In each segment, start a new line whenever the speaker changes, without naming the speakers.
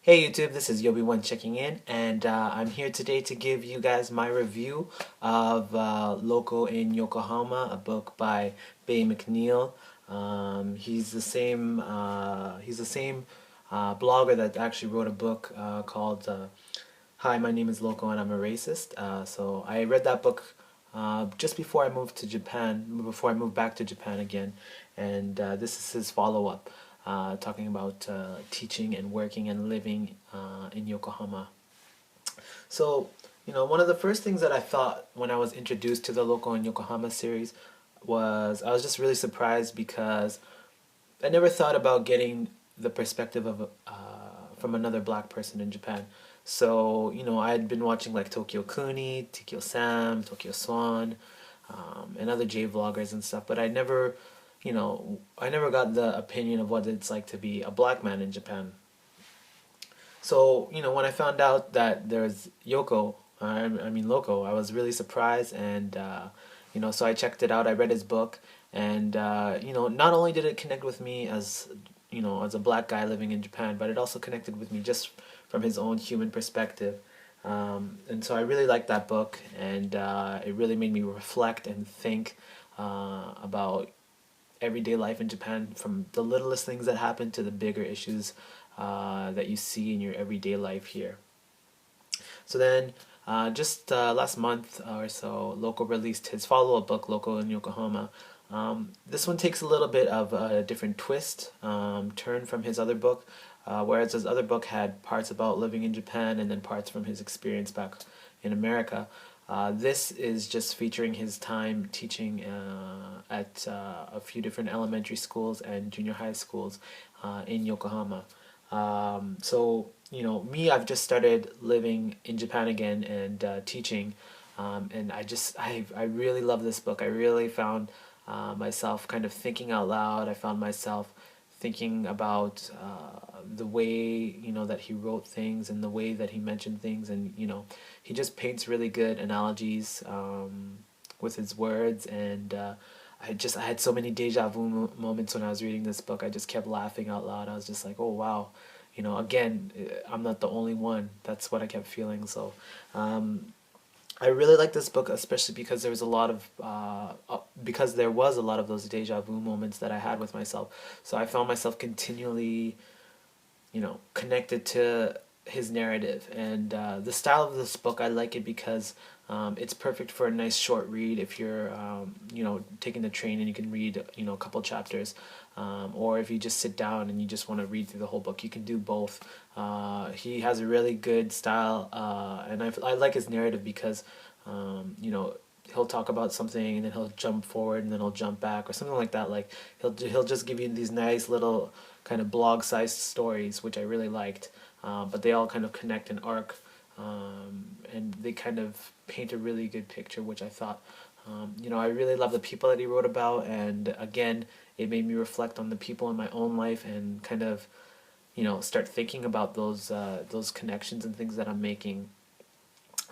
Hey YouTube, this is Yobi1 checking in, and I'm here today to give you guys my review of Loco in Yokohama, a book by Baye McNeil. He's the same blogger that actually wrote a book called Hi, My Name is Loco and I'm a Racist. So I read that book just before I moved to Japan, before I moved back to Japan again, and this is his follow-up, talking about teaching and working and living in Yokohama. So, one of the first things that I thought when I was introduced to the Loco in Yokohama series was I was just really surprised because I never thought about getting the perspective of from another black person in Japan. So, I had been watching like Tokyo Kuni, Tokyo Sam, Tokyo Swan, and other J vloggers and stuff, but I never got the opinion of what it's like to be a black man in Japan. So, when I found out that there's Loco, I was really surprised, and so I checked it out. I read his book, and not only did it connect with me as as a black guy living in Japan, but it also connected with me just from his own human perspective. And so I really liked that book, and it really made me reflect and think about everyday life in Japan, from the littlest things that happen to the bigger issues that you see in your everyday life here. So then, just last month or so, Loco released his follow-up book, Loco in Yokohama. This one takes a little bit of a different twist, turn from his other book, whereas his other book had parts about living in Japan and then parts from his experience back in America. This is just featuring his time teaching at a few different elementary schools and junior high schools in Yokohama. I've just started living in Japan again and teaching, and I really love this book. I really found myself kind of thinking out loud. I found myself thinking about the way that he wrote things and the way that he mentioned things, and he just paints really good analogies with his words, and I had so many deja vu moments when I was reading this book. I just kept laughing out loud. I was just like, oh wow, again, I'm not the only one. That's what I kept feeling. So I really like this book, especially because there was a lot of those deja vu moments that I had with myself. So I found myself continually, connected to his narrative, and the style of this book, I like it because it's perfect for a nice short read if you're taking the train and you can read a couple chapters, or if you just sit down and you just want to read through the whole book, you can do both. He has a really good style, and I like his narrative because he'll talk about something and then he'll jump forward and then he'll jump back or something like that. Like he'll just give you these nice little kind of blog-sized stories, which I really liked. But they all kind of connect and arc, and they kind of paint a really good picture, which I thought, I really love the people that he wrote about, and again, it made me reflect on the people in my own life and kind of, start thinking about those connections and things that I'm making.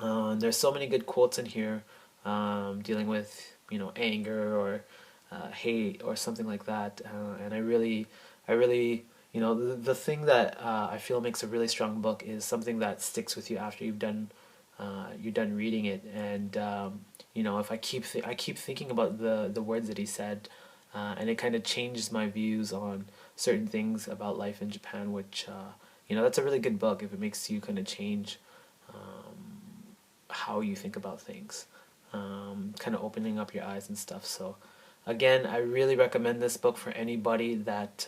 There's so many good quotes in here, dealing with anger or hate or something like that, and I really the thing that I feel makes a really strong book is something that sticks with you after you're done reading it, and if I keep thinking about the words that he said, and it kind of changes my views on certain things about life in Japan, which that's a really good book if it makes you kind of change how you think about things, kind of opening up your eyes and stuff. So again, I really recommend this book for anybody that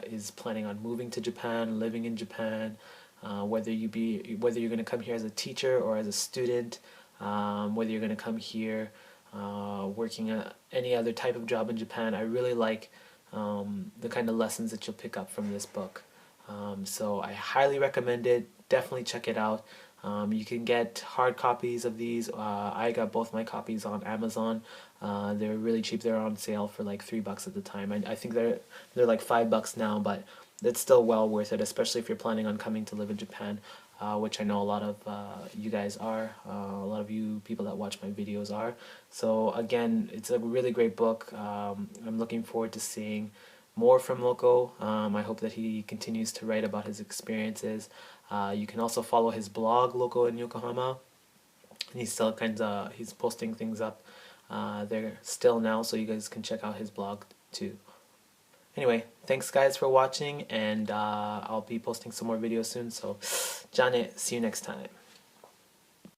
is planning on moving to Japan, living in Japan, whether you're going to come here as a teacher or as a student, whether you're going to come here working any other type of job in Japan. I really like the kind of lessons that you'll pick up from this book. So I highly recommend it. Definitely check it out. You can get hard copies of these. I got both my copies on Amazon. They're really cheap. They're on sale for like $3 at the time. I think they're like $5 now, but it's still well worth it, especially if you're planning on coming to live in Japan, which I know a lot of you guys are. A lot of you people that watch my videos are. So again, it's a really great book. I'm looking forward to seeing more from Loco. I hope that he continues to write about his experiences. You can also follow his blog, Loco in Yokohama. He's still he's posting things up there still now, so you guys can check out his blog too. Anyway, thanks guys for watching, and I'll be posting some more videos soon. So, Janet, see you next time.